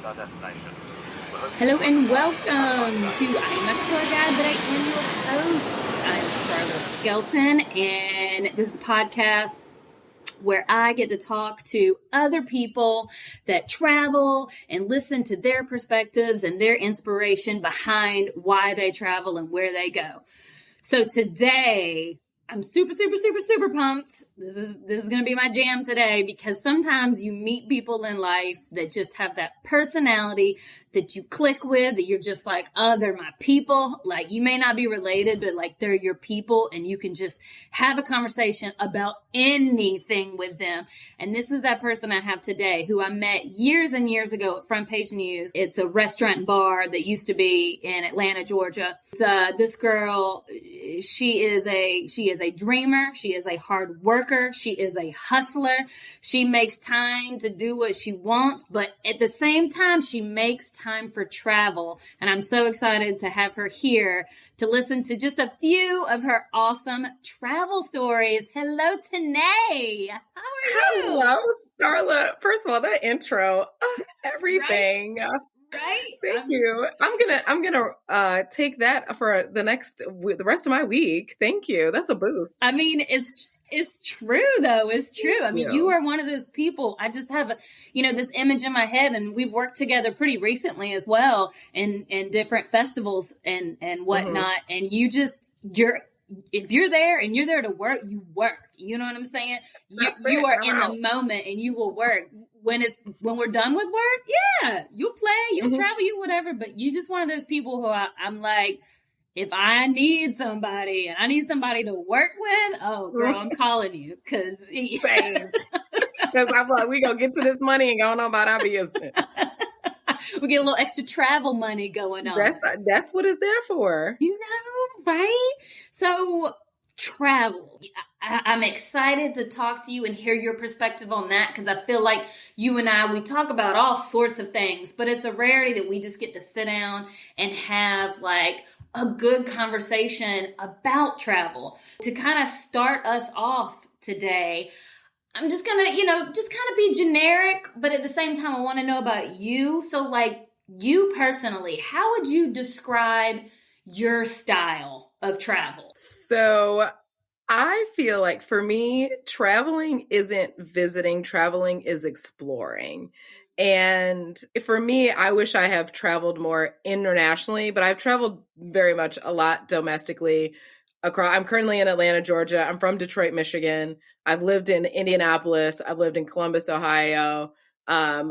our destination. Hello and welcome to I'm Not the Tour Guide, but I am your host. I'm Starla Skelton, and this is a podcast where I get to talk to other people that travel and listen to their perspectives and their inspiration behind why they travel and where they go. So today, I'm super pumped. This is going to be my jam today because sometimes you meet people in life that just have that personality that you click with, that you're just like, oh, they're my people. Like, you may not be related, but like they're your people, and you can just have a conversation about anything with them. And this is that person I have today who I met years and years ago at Front Page News. It's a restaurant and bar that used to be in Atlanta, Georgia. This girl, she is a dreamer. She is a hard worker. She is a hustler. She makes time to do what she wants, but at the same time, she makes time for travel. And I'm so excited to have her here to listen to just a few of her awesome travel stories. Hello, Tennah. How are you? Hello, Starla. First of all, that intro, everything. Right? Thank you. I'm gonna take that for the rest of my week. Thank you. That's a boost. I mean, it's true though. It's true. I mean, you are one of those people. I just have this image in my head, and we've worked together pretty recently as well in different festivals and whatnot. And if you're there and you're there to work, you work. You know what I'm saying? You are in the moment and you will work. When we're done with work, yeah, you'll play, you'll travel, you whatever. But you just one of those people who I'm like, if I need somebody and I need somebody to work with, oh girl, I'm calling you because I'm like, we gonna get to this money and going on about our business. We get a little extra travel money going on. That's what it's there for. You know, right? So travel. I'm excited to talk to you and hear your perspective on that because I feel like you and we talk about all sorts of things, but it's a rarity that we just get to sit down and have like a good conversation about travel. To kind of start us off today, I'm just going to, just kind of be generic, but at the same time, I want to know about you. So like you personally, how would you describe your style of travel? So I feel like for me, traveling isn't visiting, traveling is exploring. And for me, I wish I have traveled more internationally, but I've traveled very much a lot domestically. I'm currently in Atlanta, Georgia. I'm from Detroit, Michigan. I've lived in Indianapolis. I've lived in Columbus, Ohio.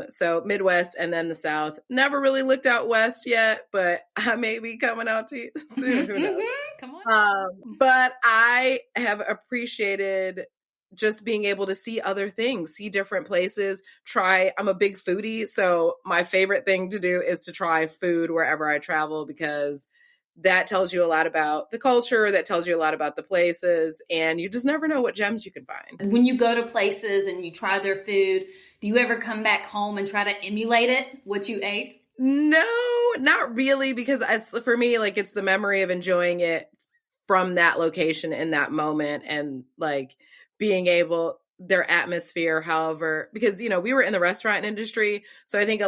So Midwest and then the South. Never really looked out West yet, but I may be coming out to you soon. Who knows? Come on. But I have appreciated just being able to see other things, see different places, I'm a big foodie. So my favorite thing to do is to try food wherever I travel because that tells you a lot about the culture, that tells you a lot about the places, and you just never know what gems you can find. When you go to places and you try their food, do you ever come back home and try to emulate it, what you ate? No, not really, because for me, like it's the memory of enjoying it from that location in that moment and like being able their atmosphere, however, because, we were in the restaurant industry. So I think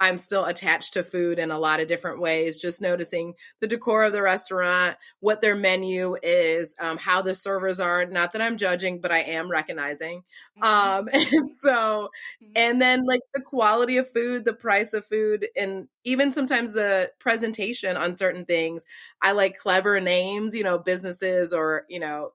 I'm still attached to food in a lot of different ways, just noticing the decor of the restaurant, what their menu is, how the servers are, not that I'm judging, but I am recognizing. And then like the quality of food, the price of food, and even sometimes the presentation on certain things. I like clever names, businesses or,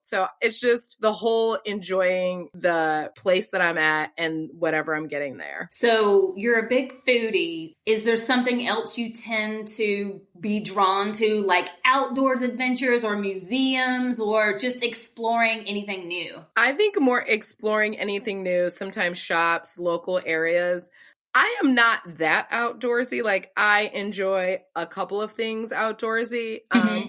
so it's just the whole enjoying the place that I'm at and whatever I'm getting there. So you're a big foodie. Is there something else you tend to be drawn to, like outdoors adventures or museums or just exploring anything new? I think more exploring anything new, sometimes shops, local areas. I am not that outdoorsy. Like I enjoy a couple of things outdoorsy,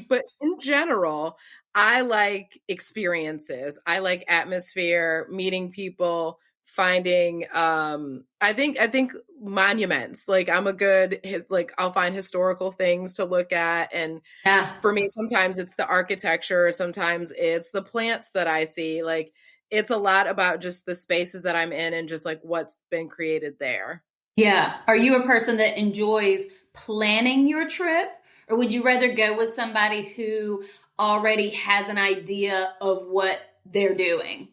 but in general, I like experiences. I like atmosphere, meeting people, finding. I think monuments. Like I'll find historical things to look at, and for me, sometimes it's the architecture, sometimes it's the plants that I see. Like it's a lot about just the spaces that I'm in and just like what's been created there. Yeah. Are you a person that enjoys planning your trip, or would you rather go with somebody who already has an idea of what they're doing?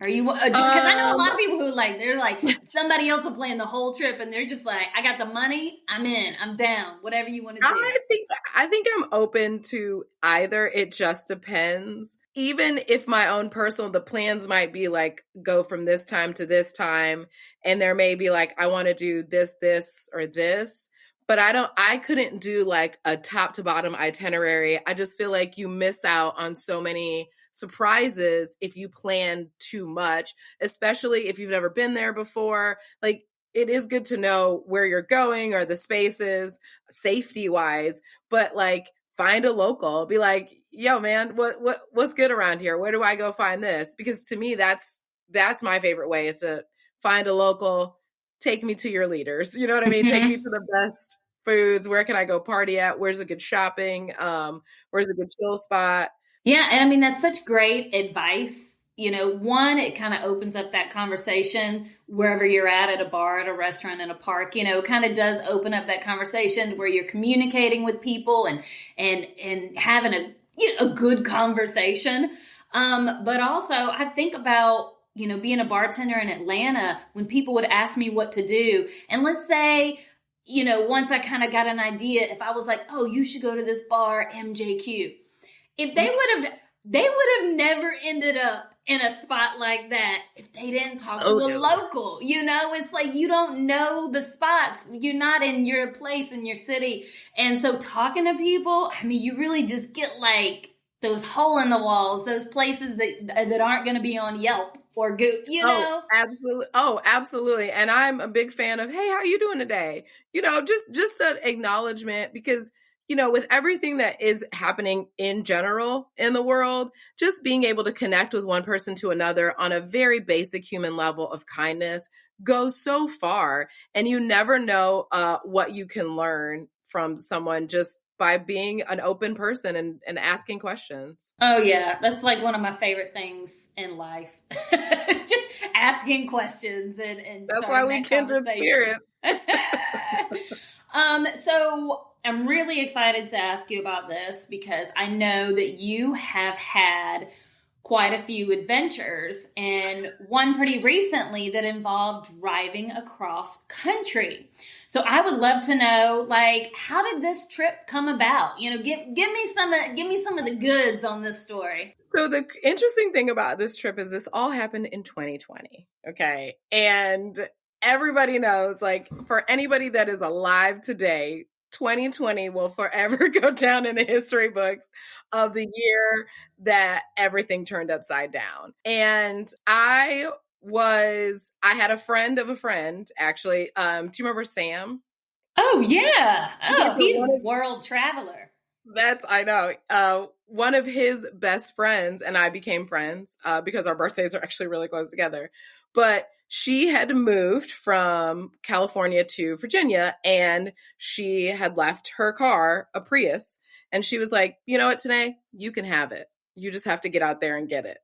Are you, because I know a Um, lot of people who like, they're like, somebody else will plan the whole trip and they're just like, I got the money, I'm in, I'm down, whatever you want to do. I think I'm open to either. It just depends. Even if my own personal, the plans might be like go from this time to this time, and there may be like I want to do this, or this, but I couldn't do like a top to bottom itinerary. I just feel like you miss out on so many surprises if you plan too much, especially if you've never been there before. Like it is good to know where you're going or the spaces safety wise, but like find a local, be like, yo man, what's good around here? Where do I go find this? Because to me, that's my favorite way is to find a local, take me to your leaders. You know what I mean? Take me to the best foods. Where can I go party at? Where's a good shopping? Where's a good chill spot? Yeah, and I mean that's such great advice. You know, one, it kind of opens up that conversation wherever you're at a bar, at a restaurant, in a park. You know, kind of does open up that conversation where you're communicating with people and having a good conversation. But also, I think about being a bartender in Atlanta when people would ask me what to do, and let's say once I kind of got an idea, if I was like, oh, you should go to this bar, MJQ, if they would have never ended up in a spot like that if they didn't talk to a local. It's like you don't know the spots. You're not in your place in your city. And so talking to people, I mean, you really just get like those hole in the walls, those places that aren't going to be on Yelp or Goop, Oh, absolutely. Oh, absolutely. And I'm a big fan of, hey, how you doing today? Just an acknowledgement because with everything that is happening in general in the world, just being able to connect with one person to another on a very basic human level of kindness goes so far. And you never know what you can learn from someone just by being an open person and asking questions. Oh yeah, that's like one of my favorite things in life. It's just asking questions and That's why starting we that kindred conversation. spirits. So I'm really excited to ask you about this because I know that you have had quite a few adventures, and one pretty recently that involved driving across country. So I would love to know, like, how did this trip come about? Give me some of the goods on this story. So the interesting thing about this trip is this all happened in 2020. Okay. And everybody knows, like, for anybody that is alive today, 2020 will forever go down in the history books of the year that everything turned upside down. And I had a friend of a friend, actually. Do you remember Sam? Oh yeah. Okay, Oh, so he's a world traveler. I know. One of his best friends and I became friends because our birthdays are actually really close together. But she had moved from California to Virginia and she had left her car, a Prius, and she was like, you know what, today you can have it. You just have to get out there and get it.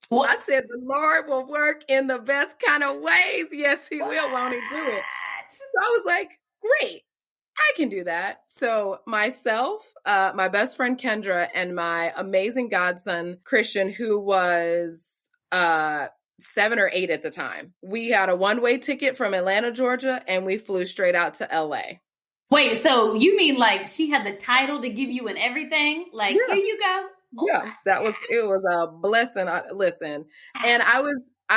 What? I said, the Lord will work in the best kind of ways. Yes, he will, won't he do it? So I was like, great. I can do that. So myself, my best friend Kendra, and my amazing godson Christian, who was 7 or 8 at the time, we got a one-way ticket from Atlanta, Georgia, and we flew straight out to LA. Wait, so you mean like she had the title to give you and everything? Like, yeah. Here you go. Yeah, it was a blessing. Listen, and I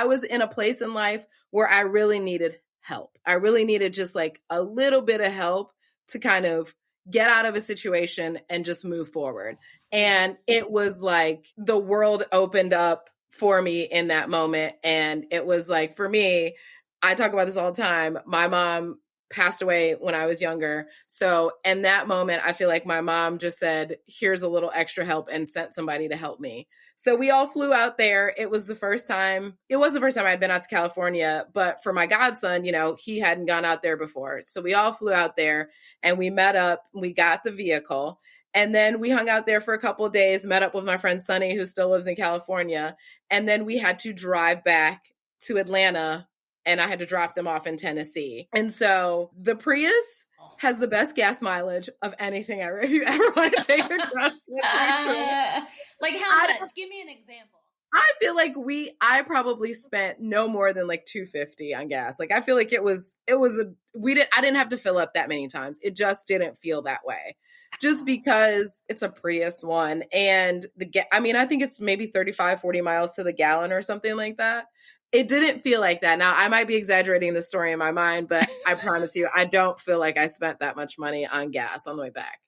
was in a place in life where I really needed help. I really needed just like a little bit of help to kind of get out of a situation and just move forward. And it was like the world opened up for me in that moment. And it was like, for me, I talk about this all the time. My mom passed away when I was younger. So in that moment, I feel like my mom just said, here's a little extra help and sent somebody to help me. So we all flew out there. It was the first time I'd been out to California, but for my godson, he hadn't gone out there before. So we all flew out there and we met up, we got the vehicle, and then we hung out there for a couple of days, met up with my friend Sunny, who still lives in California. And then we had to drive back to Atlanta and I had to drop them off in Tennessee. And so the Prius has the best gas mileage of anything ever. If you ever want to take a cross-country trip. Like how much? Give me an example. I feel like I probably spent no more than like $2.50 on gas. Like I feel like I didn't have to fill up that many times. It just didn't feel that way. Just because it's a Prius one and I think it's maybe 35, 40 miles to the gallon or something like that. It didn't feel like that. Now, I might be exaggerating the story in my mind, but I promise you, I don't feel like I spent that much money on gas on the way back.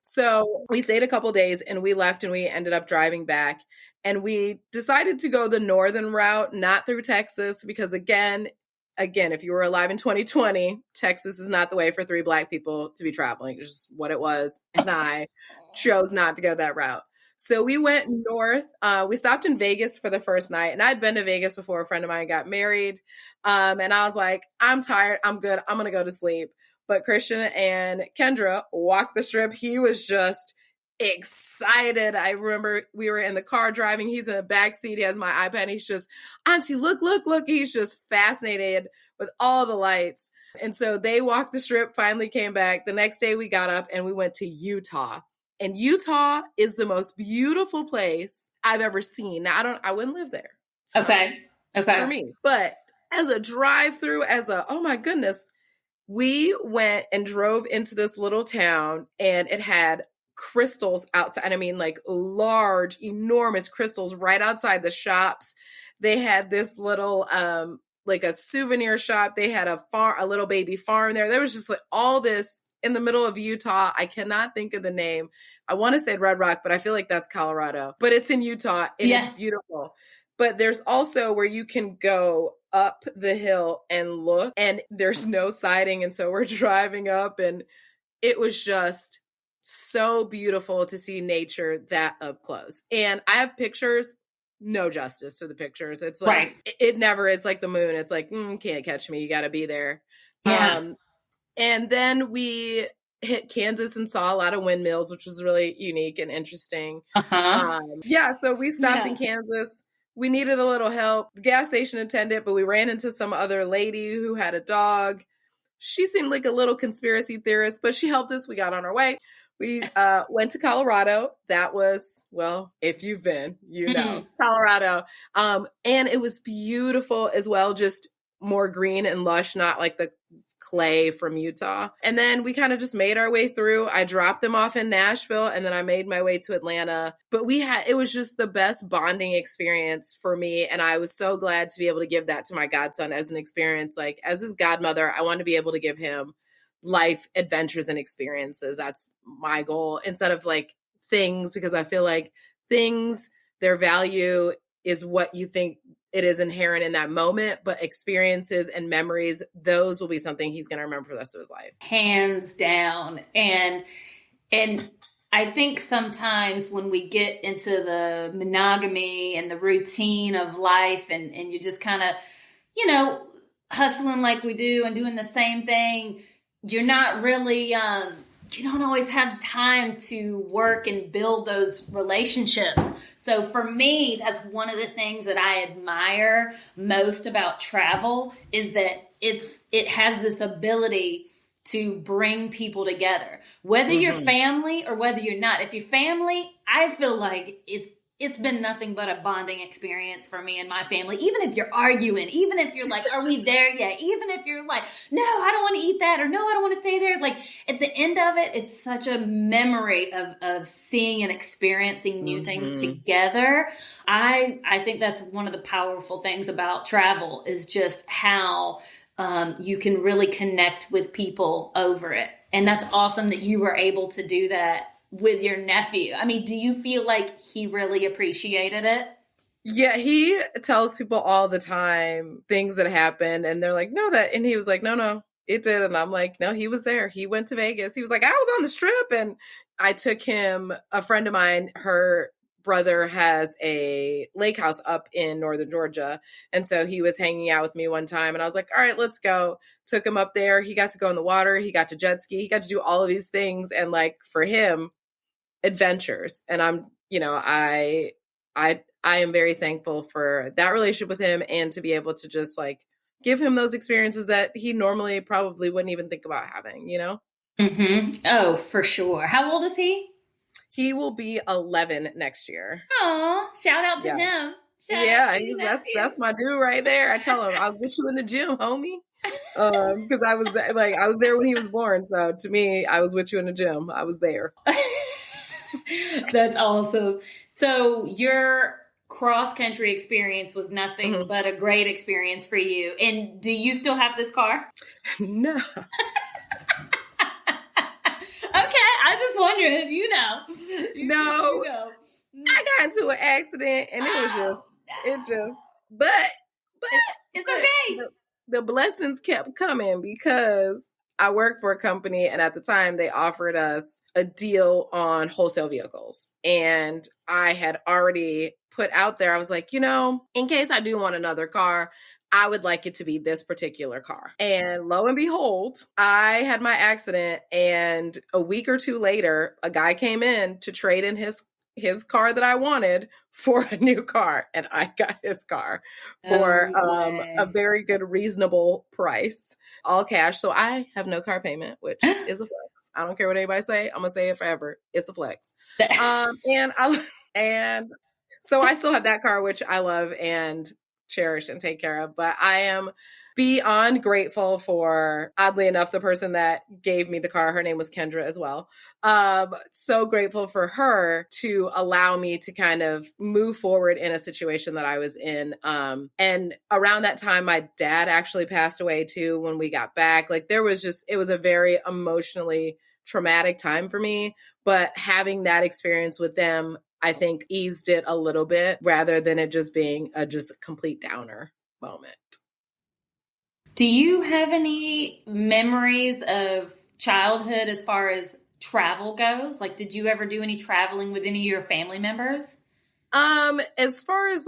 So we stayed a couple days and we left and we ended up driving back. And we decided to go the northern route, not through Texas, because again, if you were alive in 2020, Texas is not the way for 3 Black people to be traveling. It's just what it was. And I chose not to go that route. So we went north. We stopped in Vegas for the first night. And I'd been to Vegas before a friend of mine got married. And I was like, I'm tired. I'm good. I'm going to go to sleep. But Christian and Kendra walked the strip. He was just excited. I remember we were in the car driving. He's in the back seat. He has my iPad. And he's just, Auntie, look. He's just fascinated with all the lights. And so they walked the strip, finally came back. The next day we got up and we went to Utah. And Utah is the most beautiful place I've ever seen. Now, I wouldn't live there. Okay. For me. But as a drive-through, oh my goodness, we went and drove into this little town and it had crystals outside. I mean, like large, enormous crystals right outside the shops. They had this little, like a souvenir shop. They had a little baby farm there. There was just like all this in the middle of Utah. I cannot think of the name. I want to say Red Rock, but I feel like that's Colorado. But it's in Utah and It's beautiful. But there's also where you can go up the hill and look, and there's no siding. And so we're driving up, and it was just so beautiful to see nature that up close. And I have pictures, no justice to the pictures. It's like, it never is like the moon. It's like, can't catch me. You got to be there. Yeah. And then we hit Kansas and saw a lot of windmills, which was really unique and interesting. So we stopped in Kansas. We needed a little help. The gas station attendant, but we ran into some other lady who had a dog. She seemed like a little conspiracy theorist, but she helped us. We got on our way. We went to Colorado. That was, well, if you've been, you know, Colorado. And it was beautiful as well, just more green and lush, not like the clay from Utah. And then we kind of just made our way through. I dropped them off in Nashville and then I made my way to Atlanta. But it was just the best bonding experience for me. And I was so glad to be able to give that to my godson as an experience. Like as his godmother, I wanted to be able to give him life adventures and experiences. That's my goal instead of like things, because I feel like things, their value is what you think it is inherent in that moment, but experiences and memories, those will be something he's going to remember for the rest of his life. Hands down. And I think sometimes when we get into the monogamy and the routine of life and you just kind of, hustling like we do and doing the same thing, you're not really, you don't always have time to work and build those relationships. So for me, that's one of the things that I admire most about travel is that it has this ability to bring people together, whether you're family or whether you're not. If you're family, I feel like it's been nothing but a bonding experience for me and my family. Even if you're arguing, even if you're like, are we there yet? Even if you're like, no, I don't want to eat that, or no, I don't want to stay there. Like at the end of it, it's such a memory of seeing and experiencing new things together. I think that's one of the powerful things about travel is just how you can really connect with people over it. And that's awesome that you were able to do that with your nephew. I mean, do you feel like he really appreciated it? Yeah, he tells people all the time things that happened and they're like, no, and he was like, no, it did. And I'm like, no, he was there. He went to Vegas. He was like, I was on the strip. And I took him, a friend of mine, her brother has a lake house up in northern Georgia. And so he was hanging out with me one time and I was like, all right, let's go. Took him up there. He got to go in the water. He got to jet ski. He got to do all of these things. And like for him, adventures. And I'm, I am very thankful for that relationship with him and to be able to just like give him those experiences that he normally probably wouldn't even think about having, you know? Mm-hmm. Oh, for sure. How old is he? He will be 11 next year. Oh, shout out to Yeah. him. Shout out Yeah, to your that's nephew. my dude right there. I tell him I was with you in the gym, homie. Because I was I was there when he was born. So to me, I was with you in the gym. I was there. That's awesome. So your cross country experience was nothing Mhm. but a great experience for you. And do you still have this car? No, Okay, I just wondered if you know. no, You know. I got into an accident, and it was Oh, but it's but okay. the blessings kept coming because I worked for a company, and at the time they offered us a deal on wholesale vehicles, and I had already put out there. I was like, in case I do want another car, I would like it to be this particular car. And lo and behold, I had my accident, and a week or two later, a guy came in to trade in his car that I wanted for a new car, and I got his car for No a way. very good, reasonable price, all cash. So I have no car payment, which is a flex. I don't care what anybody say. I'm gonna say it forever. It's a flex. And I and so I still have that car, which I love and cherish and take care of. But I am beyond grateful for, oddly enough, the person that gave me the car. Her name was Kendra as well. So grateful for her to allow me to kind of move forward in a situation that I was in. And around that time, my dad actually passed away too when we got back. Like it was a very emotionally traumatic time for me. But having that experience with them, I think eased it a little bit rather than it just being just a complete downer moment. Do you have any memories of childhood as far as travel goes? Like, did you ever do any traveling with any of your family members? As far as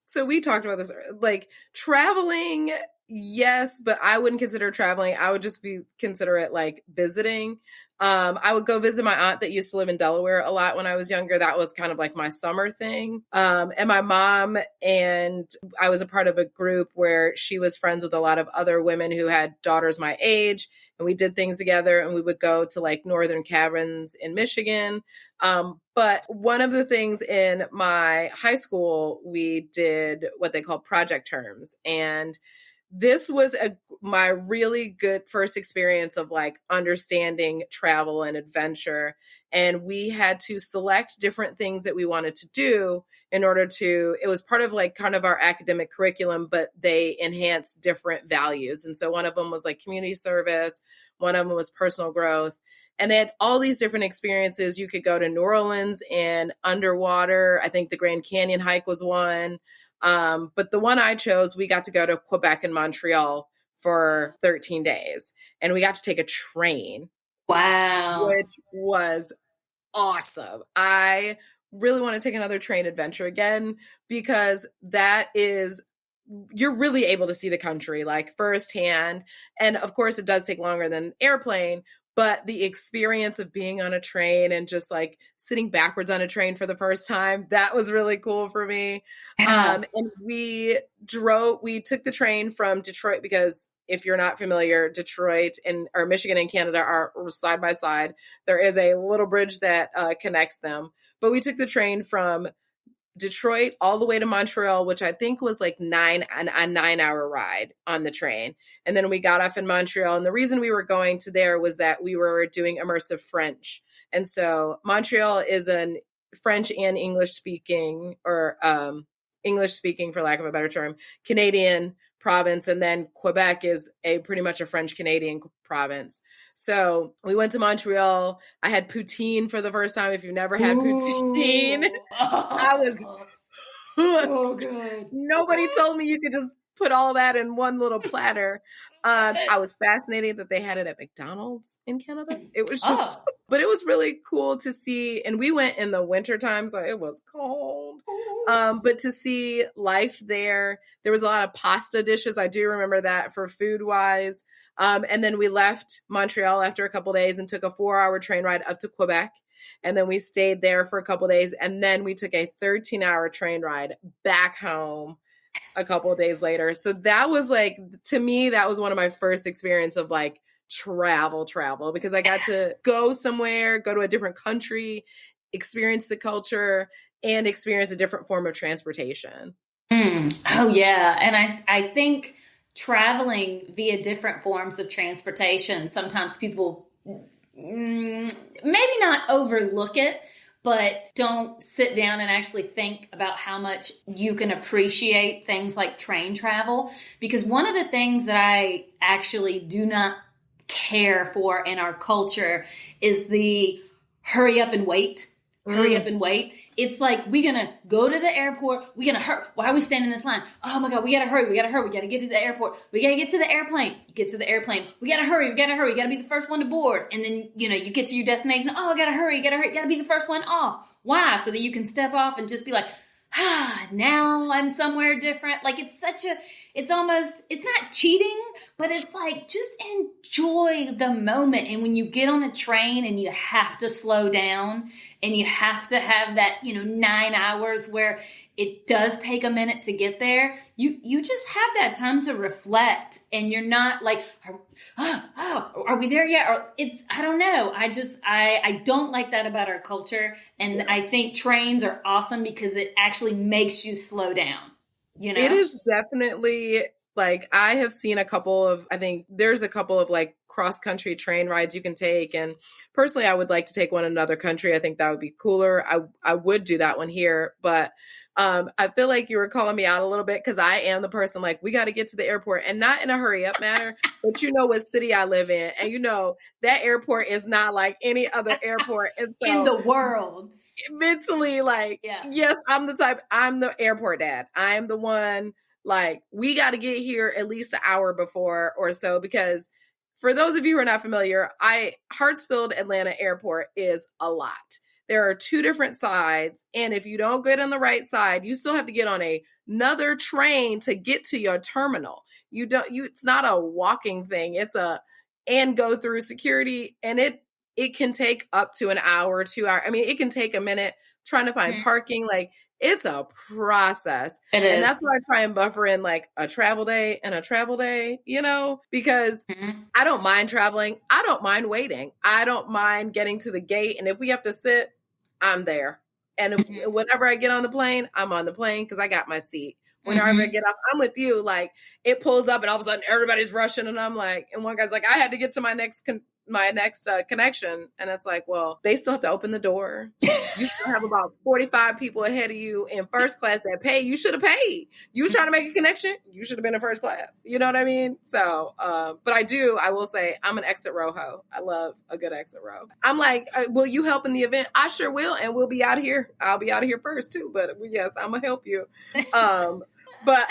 so we talked about this, like traveling, yes, but I wouldn't consider traveling. I would just consider it like visiting. I would go visit my aunt that used to live in Delaware a lot when I was younger. That was kind of like my summer thing. And my mom and I was a part of a group where she was friends with a lot of other women who had daughters my age. And we did things together, and we would go to like northern cabins in Michigan. But one of the things in my high school, we did what they call project terms. And this was my really good first experience of like understanding travel and adventure. And we had to select different things that we wanted to do in order it was part of like kind of our academic curriculum, but they enhanced different values. And so one of them was like community service. One of them was personal growth. And they had all these different experiences. You could go to New Orleans and underwater. I think the Grand Canyon hike was one. But the one I chose, we got to go to Quebec and Montreal for 13 days. And we got to take a train, Wow. which was awesome. I really want to take another train adventure again because you're really able to see the country like firsthand. And of course, it does take longer than airplane, but the experience of being on a train and just like sitting backwards on a train for the first time, that was really cool for me. Yeah. And we took the train from Detroit because if you're not familiar, Detroit or Michigan and Canada are side by side. There is a little bridge that connects them, but we took the train from Detroit all the way to Montreal, which I think was like a 9-hour ride on the train. And then we got off in Montreal. And the reason we were going to there was that we were doing immersive French. And so Montreal is an French and English speaking, or English speaking, for lack of a better term, Canadian province. And then Quebec is pretty much a French Canadian province. So we went to Montreal. I had poutine for the first time. If you've never had poutine, I was so good. Nobody told me you could just put all that in one little platter. I was fascinated that they had it at McDonald's in Canada. It was just, but it was really cool to see. And we went in the winter time, so it was cold. But to see life there was a lot of pasta dishes. I do remember that for food wise. And then we left Montreal after a couple days and took a 4-hour train ride up to Quebec. And then we stayed there for a couple days. And then we took a 13-hour train ride back home a couple of days later. So that was like, to me, that was one of my first experience of like travel, because I got to go somewhere, go to a different country, experience the culture, and experience a different form of transportation. Oh yeah, and I think traveling via different forms of transportation, sometimes people maybe not overlook it, but don't sit down and actually think about how much you can appreciate things like train travel. Because one of the things that I actually do not care for in our culture is the hurry up and wait. Hurry up and wait. It's like, we're going to go to the airport. We're going to hurry. Why are we standing in this line? Oh my God, we got to hurry. We got to hurry. We got to get to the airport. We got to get to the airplane. You get to the airplane. We got to hurry. We got to hurry. We got to be the first one to board. And then, you get to your destination. Oh, I got to hurry. You got to hurry. You got to be the first one off. Why? So that you can step off and just be like, now I'm somewhere different. Like, it's not cheating, but it's like, just enjoy the moment. And when you get on a train and you have to slow down and you have to have that, 9 hours where it does take a minute to get there, you just have that time to reflect, and you're not like, are we there yet? Or I don't know. I don't like that about our culture. And I think trains are awesome because it actually makes you slow down. It is definitely, like, I have seen I think there's a couple of like cross-country train rides you can take. And personally, I would like to take one in another country. I think that would be cooler. I would do that one here. But I feel like you were calling me out a little bit because I am the person like, we got to get to the airport, and not in a hurry up manner, but what city I live in. And that airport is not like any other airport and so, in the world. Mentally, like, yes, I'm the airport dad. I am the one, like, we got to get here at least an hour before or so, because for those of you who are not familiar, Hartsfield Atlanta Airport is a lot. There are 2 different sides, and if you don't get on the right side, you still have to get on another train to get to your terminal. It's not a walking thing. And go through security, and it can take up to an hour, 2 hours. I mean, it can take a minute trying to find parking. Like, it's a process. It is. And that's why I try and buffer in like a travel day and a travel day, because I don't mind traveling. I don't mind waiting. I don't mind getting to the gate. And if we have to sit, I'm there. And whenever I get on the plane, I'm on the plane because I got my seat. Whenever I get off, I'm with you. Like, it pulls up and all of a sudden everybody's rushing, and I'm like, and one guy's like, I had to get to my next connection. And it's like, well, they still have to open the door. You still have about 45 people ahead of you in first class that pay. You should have paid. You was trying to make a connection. You should have been in first class. You know what I mean? So, but I will say I'm an exit row ho. I love a good exit row. I'm like, will you help in the event? I sure will. And we'll be out of here. I'll be out of here first too. But yes, I'm going to help you. But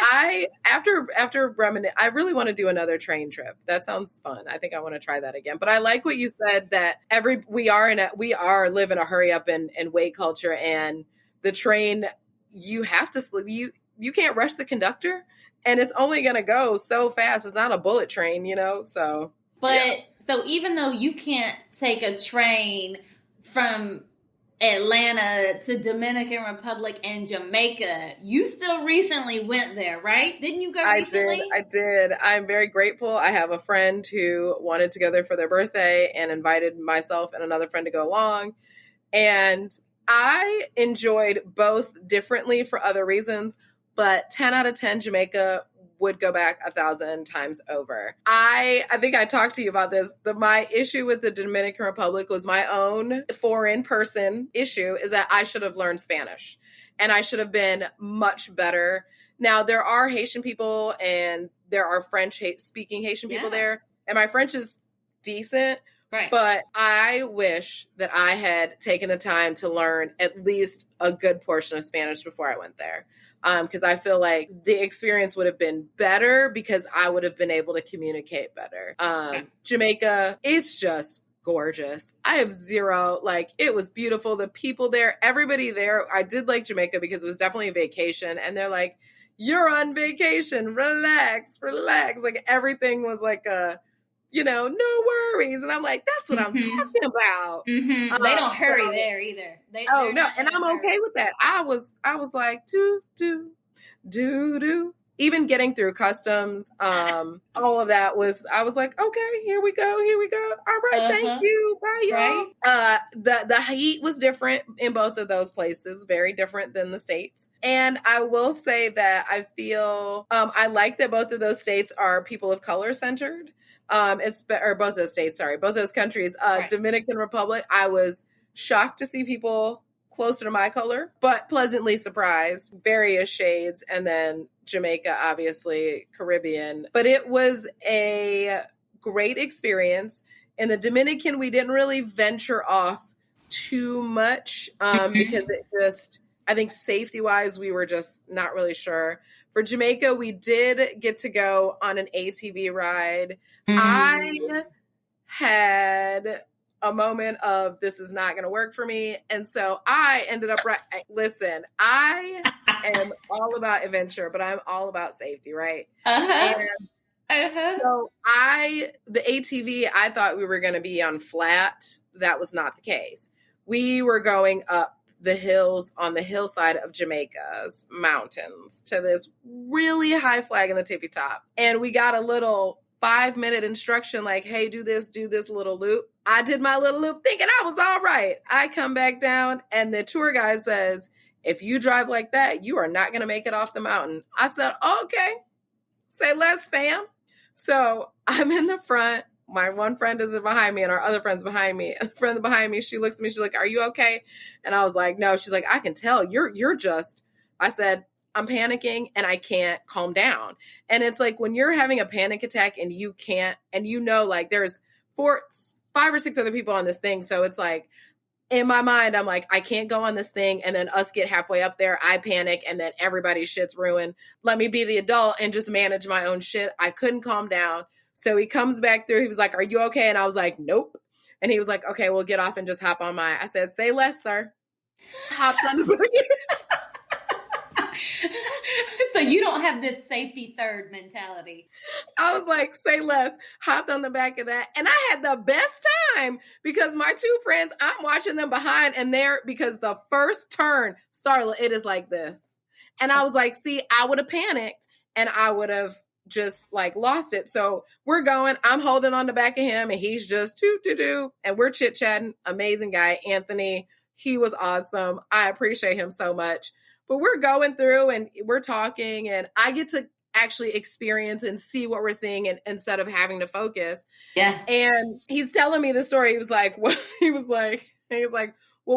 after Bremen, I really want to do another train trip. That sounds fun. I think I want to try that again. But I like what you said, that we live in a hurry up and wait culture, and the train, you have to you can't rush the conductor, and it's only going to go so fast. It's not a bullet train, so. But so even though you can't take a train from Atlanta to Dominican Republic and Jamaica, you still recently went there, right? Didn't you go recently? I did. I'm very grateful. I have a friend who wanted to go there for their birthday and invited myself and another friend to go along. And I enjoyed both differently for other reasons, but 10 out of 10 Jamaica would go back 1,000 times over. I think I talked to you about this. My issue with the Dominican Republic was my own foreign person issue, is that I should have learned Spanish, and I should have been much better. Now, there are Haitian people and there are French speaking Haitian people there, and my French is decent. Right. But I wish that I had taken the time to learn at least a good portion of Spanish before I went there. Because I feel like the experience would have been better because I would have been able to communicate better. Jamaica, it's just gorgeous. I have zero, it was beautiful. The people there, everybody there, I did like Jamaica because it was definitely a vacation. And they're like, you're on vacation, relax. Like, everything was like no worries. And I'm like, that's what I'm talking about. Mm-hmm. They don't hurry there either. And I'm okay with that. I was like, do. Do. Even getting through customs, all of that I was like, okay, here we go. All right, thank you. Bye, y'all. Right? The heat was different in both of those places, very different than the States. And I will say that I feel, I like that both of those states are people of color centered. Or both those states, sorry, both those countries. Right. Dominican Republic, I was shocked to see people closer to my color, but pleasantly surprised. Various shades. And then Jamaica, obviously, Caribbean. But it was a great experience. In the Dominican, we didn't really venture off too much because it just, I think safety-wise, we were just not really sure. For Jamaica, we did get to go on an ATV ride. I had a moment of this is not going to work for me. And so I ended up, listen, I am all about adventure, but I'm all about safety, right? And so the ATV, I thought we were going to be on flat. That was not the case. We were going up the hills on the hillside of Jamaica's mountains to this really high flag in the tippy top. And we got a little 5-minute instruction like, hey, do this little loop. I did my little loop thinking I was all right. I come back down and the tour guide says, if you drive like that, you are not going to make it off the mountain. I said, okay, say less, fam. So I'm in the front. My one friend is behind me and our other friend's behind me. And the friend behind me, she looks at me, she's like, are you okay? And I was like, no. She's like, I can tell you're just, I said, I'm panicking and I can't calm down. And it's like when you're having a panic attack and you can't, and you know, like there's 5 or 6 other people on this thing. So it's like, in my mind, I'm like, I can't go on this thing. And then us get halfway up there, I panic and then everybody's shit's ruined. Let me be the adult and just manage my own shit. I couldn't calm down. So he comes back through. He was like, are you okay? And I was like, nope. And he was like, okay, we'll get off and just hop on mine. I said, say less, sir. Hopped on the boogie. So you don't have this safety third mentality. I was like, say less, hopped on the back of that. And I had the best time because my 2 friends, I'm watching them behind and because the first turn, Starla, it is like this. And I was like, see, I would have panicked and I would have just like lost it. So we're going, I'm holding on the back of him and he's just do. And we're chit chatting. Amazing guy, Anthony. He was awesome. I appreciate him so much. But we're going through and we're talking and I get to actually experience and see what we're seeing instead of having to focus. Yeah. And he's telling me the story. He was like, well,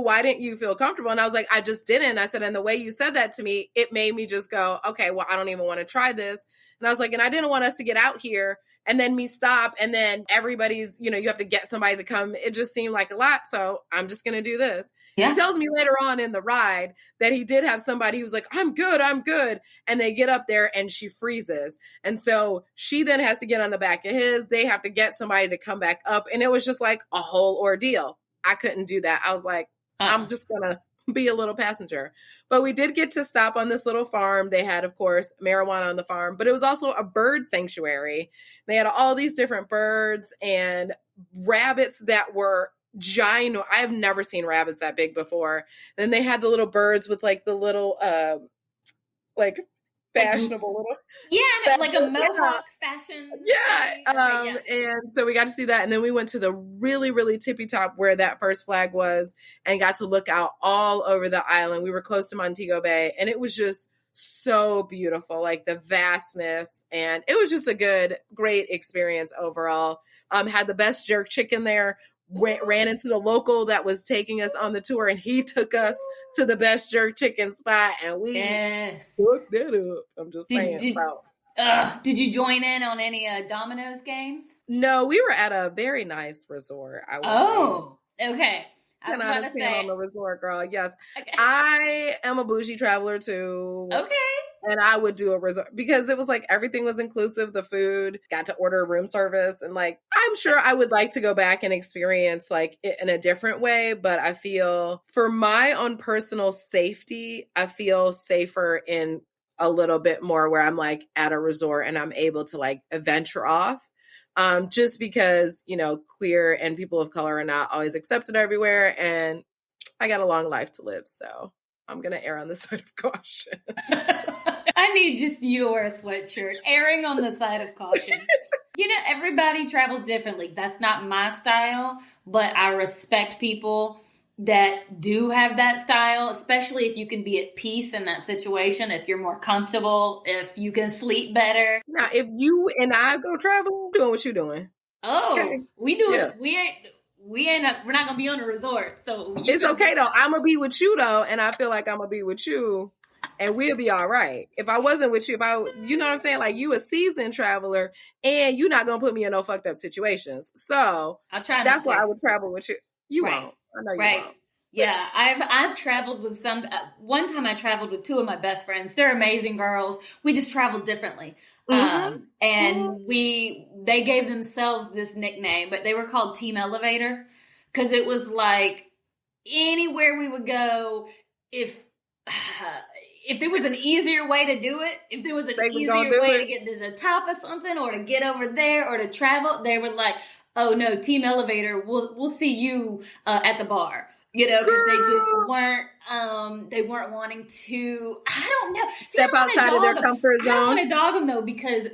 why didn't you feel comfortable? And I was like, I just didn't. I said, and the way you said that to me, it made me just go, okay, well, I don't even want to try this. And I was like, and I didn't want us to get out here and then me stop. And then everybody's, you have to get somebody to come. It just seemed like a lot. So I'm just going to do this. Yeah. He tells me later on in the ride that he did have somebody who was like, I'm good. And they get up there and she freezes. And so she then has to get on the back of his. They have to get somebody to come back up. And it was just like a whole ordeal. I couldn't do that. I was like, I'm just going to be a little passenger. But we did get to stop on this little farm. They had, of course, marijuana on the farm, but it was also a bird sanctuary. They had all these different birds and rabbits that were giant. I have never seen rabbits that big before. Then they had the little birds with like the little, fashionable little. Yeah, like a mohawk fashion. Yeah. And so we got to see that. And then we went to the really, really tippy top where that first flag was and got to look out all over the island. We were close to Montego Bay and it was just so beautiful, like the vastness. And it was just a great experience overall. Had the best jerk chicken there. Ran into the local that was taking us on the tour and he took us to the best jerk chicken spot and we hooked that up. I'm just saying. Did you join in on any Domino's games? No, we were at a very nice resort. I was okay. I was about to say on the resort, girl. Yes. Okay. I am a bougie traveler too. Okay. And I would do a resort because it was like everything was inclusive. The food, got to order room service. And like, I'm sure I would like to go back and experience like it in a different way. But I feel for my own personal safety, I feel safer in a little bit more where I'm like at a resort and I'm able to like venture off. Just because, queer and people of color are not always accepted everywhere. And I got a long life to live. So I'm going to err on the side of caution. I I need just you to wear a sweatshirt, erring on the side of caution. You know, everybody travels differently. That's not my style, but I respect people that do have that style, especially if you can be at peace in that situation, if you're more comfortable, if you can sleep better. Now, if you and I go travel, doing what you doing. Oh, okay. We do it. We're not gonna be on a resort, so it's okay though. I'm gonna be with you though, and I feel like I'm gonna be with you, and we'll be all right. If I wasn't with you, you know what I'm saying? Like, you a seasoned traveler, and you're not gonna put me in no fucked up situations. So I'll try. That's why I would travel with you. You right. won't. I know you won't. Yeah, I've traveled with some. One time I traveled with two of my best friends. They're amazing girls. We just traveled differently. And they gave themselves this nickname, but they were called Team Elevator because it was like anywhere we would go, if there was an easier way to do it, if there was an easier way to get to the top of something or to get over there or to travel, they were like, oh no, Team Elevator, we'll see you at the bar. You know, because they just weren't wanting to, I don't know. Step outside of their comfort zone. I don't want to dog them though, because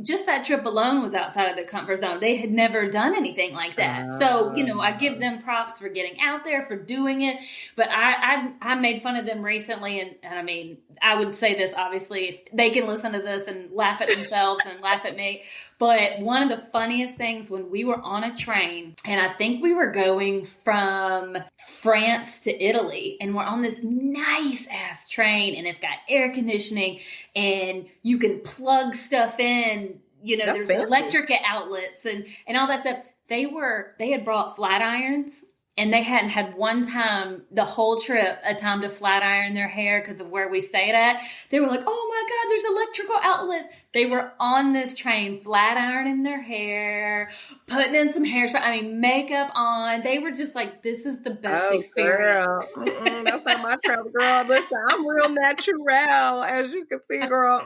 just that trip alone was outside of their comfort zone. They had never done anything like that. So, you know, I give them props for getting out there, for doing it. But I made fun of them recently. And I mean, I would say this, obviously, they can listen to this and laugh at themselves and laugh at me. But one of the funniest things when we were on a train, and I think we were going from France to Italy, and we're on this nice ass train, and it's got air conditioning, and you can plug stuff in. You know, there's electric outlets and all that stuff. They had brought flat irons. And they hadn't had one time the whole trip a time to flat iron their hair because of where we stayed at. They were like, oh my God, there's electrical outlets. They were on this train flat ironing their hair, putting in some hairspray. I mean, makeup on. They were just like, this is the best experience. Girl. That's not my travel, girl. Listen, I'm real natural, as you can see, girl.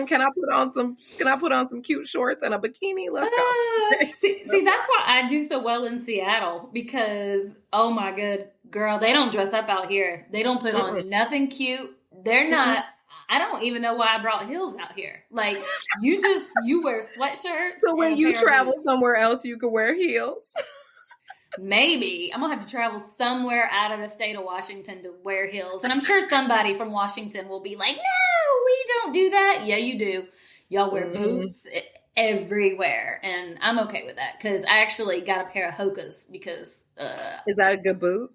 Can I put on some cute shorts and a bikini? Let's go. See, that's why I do so well in Seattle, because oh my good girl, they don't dress up out here. They don't put on nothing cute. They're not. I don't even know why I brought heels out here. Like, you wear sweatshirts. So when you travel somewhere else, you can wear heels. Maybe I'm gonna have to travel somewhere out of the state of Washington to wear heels, and I'm sure somebody from Washington will be like, "No, we don't do that." Yeah, you do. Y'all wear boots everywhere, and I'm okay with that because I actually got a pair of Hokas because. Is that a good boot?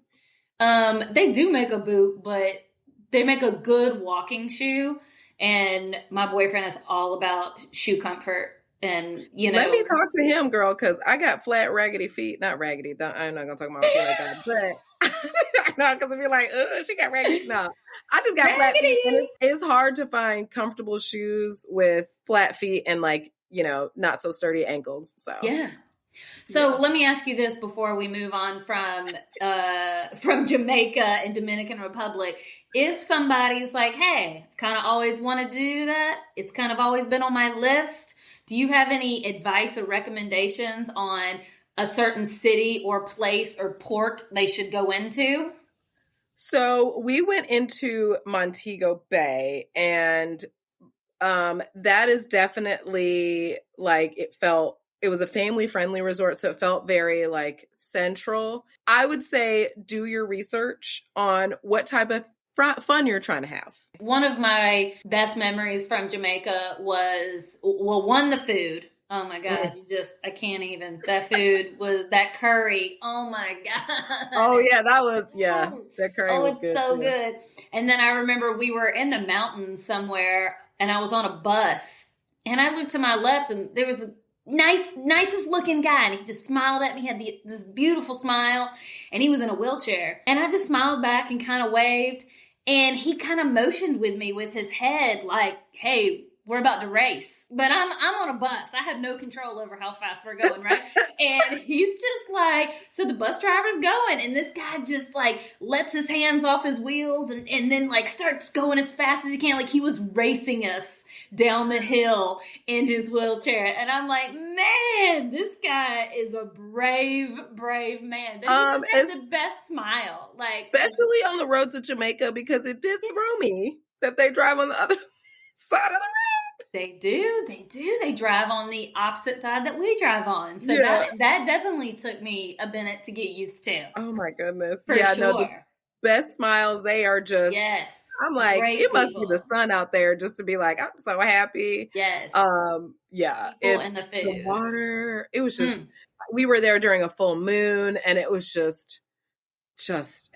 They do make a boot, but they make a good walking shoe, and my boyfriend is all about shoe comfort. And, you know, let me talk to him, girl, because I got flat, raggedy feet. Not raggedy. I'm not going to talk about my feet like that. But no, because if you're like, she got raggedy. No, I just got raggedy. Flat feet. And it's hard to find comfortable shoes with flat feet and, like, you know, not so sturdy ankles. So, yeah. So let me ask you this before we move on from Jamaica and Dominican Republic. If somebody's like, hey, kind of always want to do that, it's kind of always been on my list. Do you have any advice or recommendations on a certain city or place or port they should go into? So we went into Montego Bay, and that is definitely like, it was a family-friendly resort, so it felt very, like, central. I would say do your research on what type of fun you're trying to have. One of my best memories from Jamaica was, one, the food. Oh, my God. I can't even. That food was, that curry. Oh, my God. Oh, yeah, that curry was good. Oh, it's so too. good. And then I remember we were in the mountains somewhere, and I was on a bus, and I looked to my left, and there was a nicest looking guy, and he just smiled at me. He had this beautiful smile, and he was in a wheelchair, and I just smiled back and kind of waved, and he kind of motioned with me with his head like, hey, we're about to race. But I'm on a bus. I have no control over how fast we're going, right? And he's just like, so the bus driver's going, and this guy just like lets his hands off his wheels and then like starts going as fast as he can. Like he was racing us down the hill in his wheelchair. And I'm like, man, this guy is a brave man. But he just has the best smile. Like, especially on the road to Jamaica, because it did throw me that they drive on the other side of the road. They do. They drive on the opposite side that we drive on. So Yeah. that definitely took me a minute to get used to. Oh my goodness. For Yeah, sure. no, the best smiles, they are just, Yes. I'm like, Great it must be people. the sun out there just to be like, I'm so happy. Yes. Yeah, People it's and the food. water. It was just, we were there during a full moon, and it was just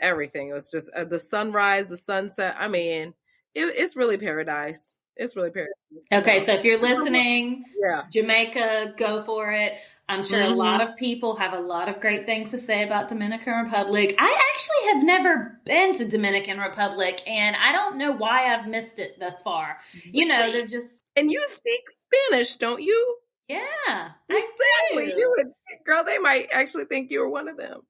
everything. It was just the sunrise, the sunset. I mean, it's really paradise. It's really paradise. Okay, so if you're listening, yeah, Jamaica, go for it. I'm sure a lot of people have a lot of great things to say about Dominican Republic. I actually have never been to Dominican Republic, and I don't know why I've missed it thus far. You know, they're just... And you speak Spanish, don't you? Yeah, exactly. You would, girl. They might actually think you were one of them.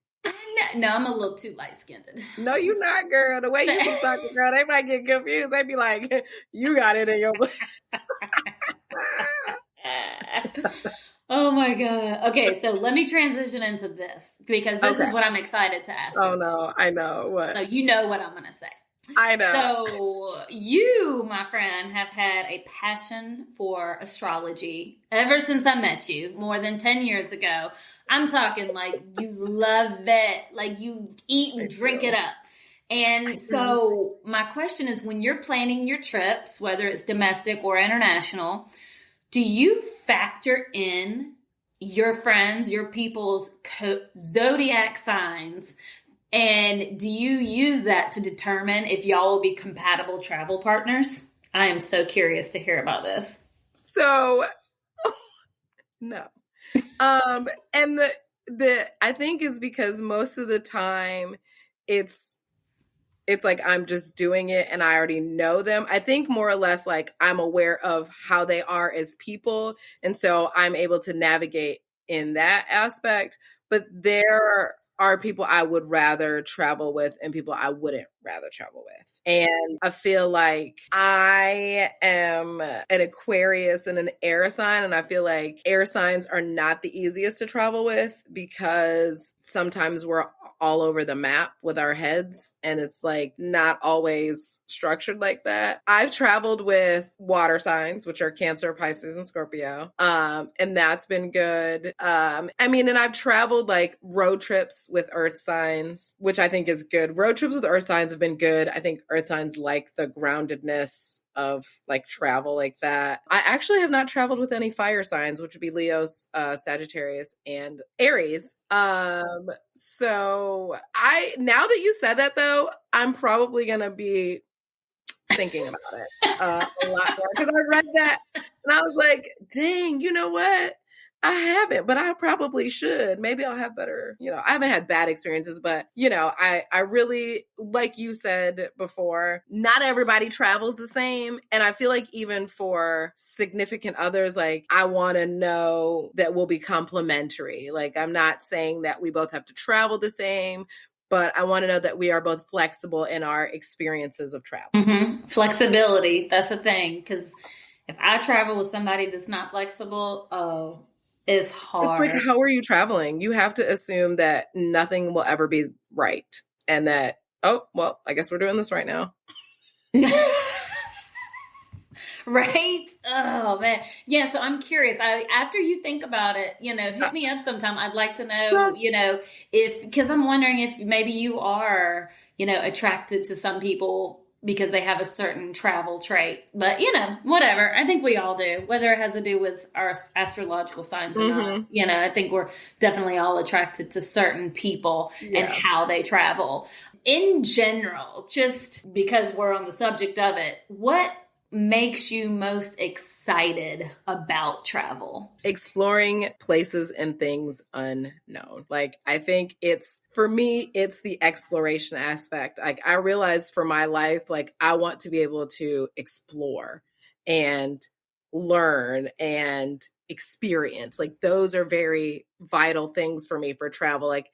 No, I'm a little too light-skinned. No, you're not, girl. The way you be talking, girl, they might get confused. They'd be like, you got it in your blood. Oh my God. Okay, so let me transition into this because this is what I'm excited to ask. Oh no, I know. What? So you know what I'm going to say. I know. So you, my friend, have had a passion for astrology ever since I met you more than 10 years ago. I'm talking like you love it, like you eat and drink it up. And so my question is, when you're planning your trips, whether it's domestic or international, do you factor in your friends, your people's zodiac signs? And do you use that to determine if y'all will be compatible travel partners? I am so curious to hear about this. So, no. And the I think is because most of the time it's like I'm just doing it and I already know them. I think more or less like I'm aware of how they are as people. And so I'm able to navigate in that aspect. But there are people I would rather travel with and people I wouldn't rather travel with. And I feel like I am an Aquarius and an air sign. And I feel like air signs are not the easiest to travel with because sometimes we're all over the map with our heads and it's like not always structured like that. I've traveled with water signs, which are Cancer, Pisces, and Scorpio. And that's been good. And I've traveled like road trips with earth signs, which I think is good. Road trips with earth signs have been good. I think earth signs like the groundedness of like travel like that. I actually have not traveled with any fire signs, which would be Leos, Sagittarius, and Aries. So now that you said that though, I'm probably going to be thinking about it a lot more because I read that and I was like, dang, you know what? I haven't, but I probably should. Maybe I'll have better, I haven't had bad experiences, but I really, like you said before, not everybody travels the same. And I feel like even for significant others, like I want to know that we'll be complementary. Like I'm not saying that we both have to travel the same, but I want to know that we are both flexible in our experiences of travel. Mm-hmm. Flexibility. That's the thing. Because if I travel with somebody that's not flexible, it's hard. It's like, how are you traveling? You have to assume that nothing will ever be right. And that, I guess we're doing this right now. Right? Oh, man. Yeah, so I'm curious. After you think about it, hit me up sometime. I'd like to know, because I'm wondering if maybe you are, attracted to some people because they have a certain travel trait. But, whatever. I think we all do, whether it has to do with our astrological signs or not. I think we're definitely all attracted to certain people and how they travel. In general, just because we're on the subject of it, what makes you most excited about travel? Exploring places and things unknown. Like, I think for me, it's the exploration aspect. Like, I realized for my life, like, I want to be able to explore and learn and experience. Like, those are very vital things for me for travel. Like,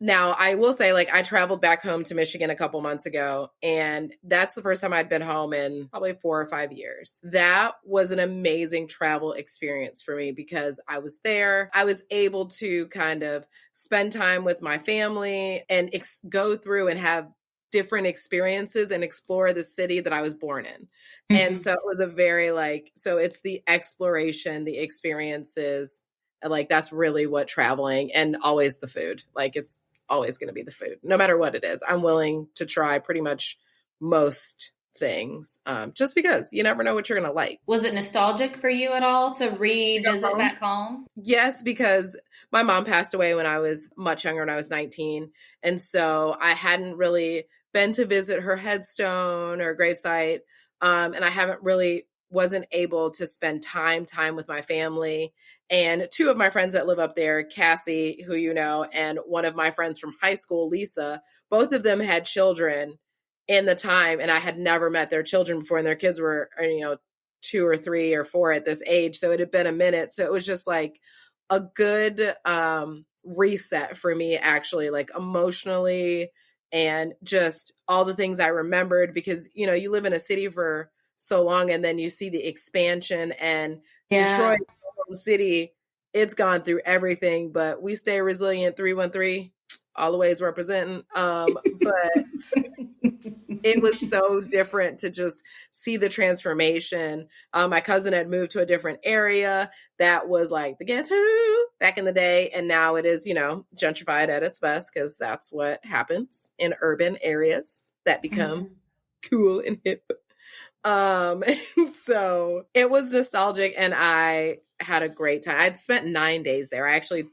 now, I will say, like, I traveled back home to Michigan a couple months ago, and that's the first time I'd been home in probably 4 or 5 years. That was an amazing travel experience for me because I was there. I was able to kind of spend time with my family and go through and have different experiences and explore the city that I was born in. Mm-hmm. And so it was a very like, so it's the exploration, the experiences, and like that's really what traveling, and always the food. Like it's always going to be the food, no matter what it is. I'm willing to try pretty much most things, just because you never know what you're going to like. Was it nostalgic for you at all to revisit back home? Yes, because my mom passed away when I was much younger, when I was 19. And so I hadn't really been to visit her headstone or gravesite. And I haven't really wasn't able to spend time with my family. And two of my friends that live up there, Cassie, who you know, and one of my friends from high school, Lisa, both of them had children in the time, and I had never met their children before, and their kids were, 2 or 3 or 4 at this age. So it had been a minute. So it was just like a good reset for me, actually, like emotionally, and just all the things I remembered, because, you live in a city for so long, and then you see the expansion, and Detroit city, it's gone through everything, but we stay resilient. 313 all the ways representing. But it was so different to just see the transformation. My cousin had moved to a different area that was like the ghetto back in the day. And now it is, gentrified at its best, because that's what happens in urban areas that become cool and hip. And so it was nostalgic, and I had a great time. I'd spent 9 days there. I actually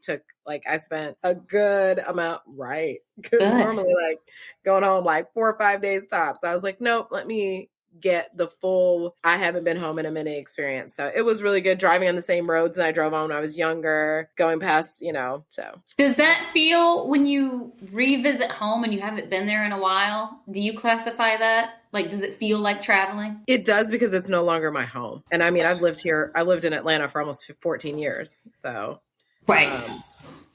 I spent a good amount, right? Because normally like going home like 4 or 5 days tops. I was like, nope, let me get the full, I haven't been home in a minute experience. So it was really good driving on the same roads that I drove on when I was younger, going past, so. Does that feel, when you revisit home and you haven't been there in a while, do you classify that? Like, does it feel like traveling? It does, because it's no longer my home. And I mean, I lived in Atlanta for almost 14 years. So right.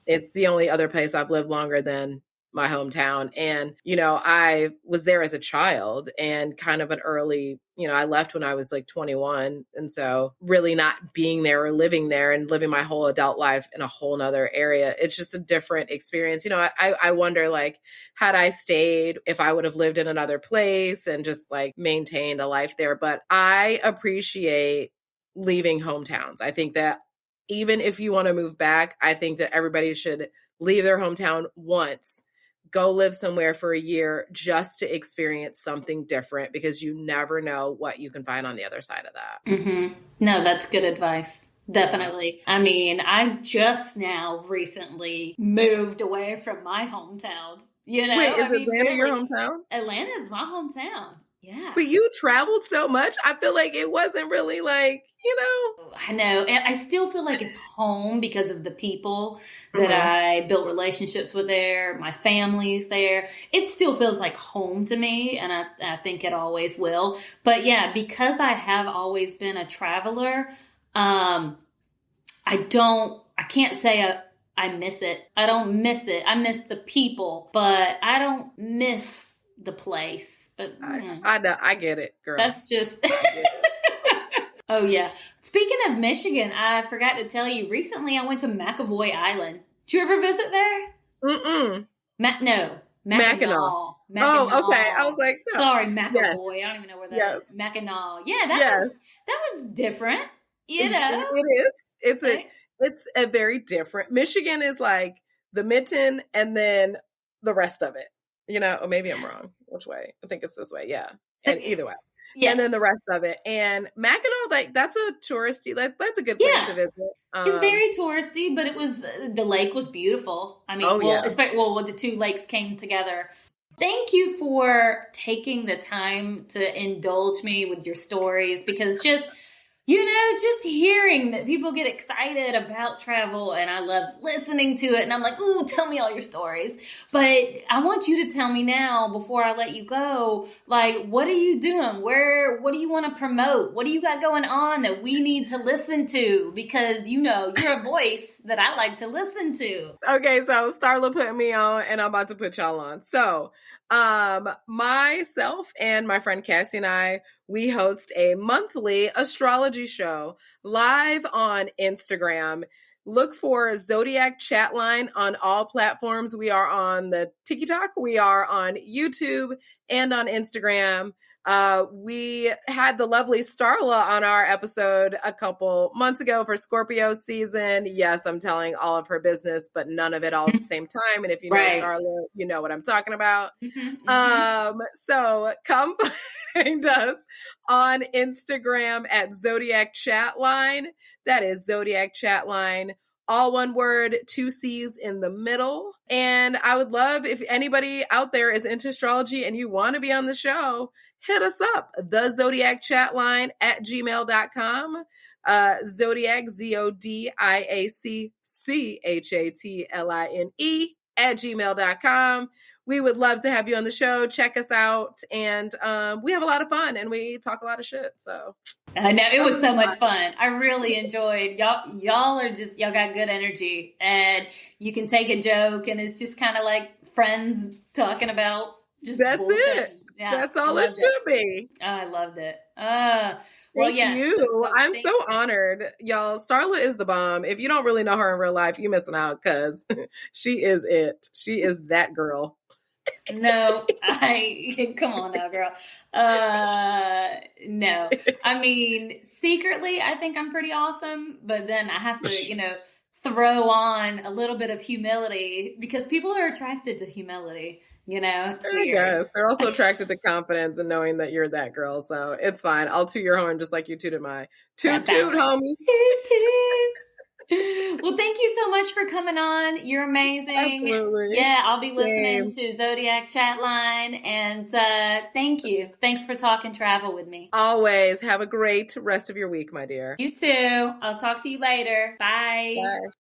It's the only other place I've lived longer than my hometown. And, I was there as a child, and kind of an early, I left when I was like 21. And so really not being there or living there and living my whole adult life in a whole nother area, it's just a different experience. I wonder, like, had I stayed, if I would have lived in another place and just like maintained a life there. But I appreciate leaving hometowns. I think that even if you want to move back, I think that everybody should leave their hometown once, go live somewhere for a year, just to experience something different, because you never know what you can find on the other side of that. Mm-hmm. No, that's good advice. Definitely. I mean, I just now recently moved away from my hometown. Wait, is Atlanta your hometown? Atlanta is my hometown. Yeah. But you traveled so much. I feel like it wasn't really like, I know. And I still feel like it's home because of the people that I built relationships with there. My family's there. It still feels like home to me. And I think it always will. But yeah, because I have always been a traveler, I can't say I miss it. I don't miss it. I miss the people, but I don't miss the place. But I know, I get it, girl. That's just. Oh yeah. Speaking of Michigan, I forgot to tell you. Recently, I went to McAvoy Island. Did you ever visit there? No, Mackinac. Oh, okay. I was like, no. Sorry, McAvoy. Yes. I don't even know where that is. Mackinac. Yeah, that was different. It is. It's a very different. Michigan is like the mitten and then the rest of it. Or maybe I'm wrong. Which way? I think it's this way. Yeah. And either way. Yeah. And then the rest of it. And Mackinac, like, that's a touristy, that's a good place to visit. It's very touristy, but the lake was beautiful. I mean, the two lakes came together. Thank you for taking the time to indulge me with your stories, because just hearing that people get excited about travel, and I love listening to it, and I'm like, ooh, tell me all your stories. But I want you to tell me now, before I let you go, like, what are you doing? What do you want to promote? What do you got going on that we need to listen to? Because, you're a voice that I like to listen to. Okay, so Starla put me on, and I'm about to put y'all on. So, myself and my friend Cassie and I, we host a monthly astrology show live on Instagram. Look for Zodiac Chatline on all platforms. We are on the TikTok, we are on YouTube, and on Instagram. We had the lovely Starla on our episode a couple months ago for Scorpio season. Yes, I'm telling all of her business, but none of it all at the same time. And if you know Starla, you know what I'm talking about. So come find us on Instagram at Zodiac Chatline. That is Zodiac Chatline. All one word, 2 C's in the middle. And I would love if anybody out there is into astrology and you want to be on the show, hit us up, the Zodiac Chatline at gmail.com. Zodiac, ZODIAC at gmail.com. We would love to have you on the show. Check us out. And we have a lot of fun and we talk a lot of shit. So I know, it was so much fun. I really enjoyed y'all got good energy, and you can take a joke and it's just kind of like friends talking about just that's bullshit. It. Yeah, that's all it should be. I loved it. Thank you. I'm so honored. Y'all, Starla is the bomb. If you don't really know her in real life, you're missing out because she is it. She is that girl. No, come on now, girl. No, I mean, secretly, I think I'm pretty awesome, but then I have to, throw on a little bit of humility because people are attracted to humility, It's weird. Yes, they're also attracted to confidence and knowing that you're that girl. So it's fine. I'll toot your horn just like you tooted mine. Toot, toot, homie. Toot, toot. Well, thank you so much for coming on. You're amazing. Absolutely. Yeah, I'll be listening to Zodiac Chatline, and thank you. Thanks for talking travel with me. Always. Have a great rest of your week, my dear. You too. I'll talk to you later. Bye. Bye.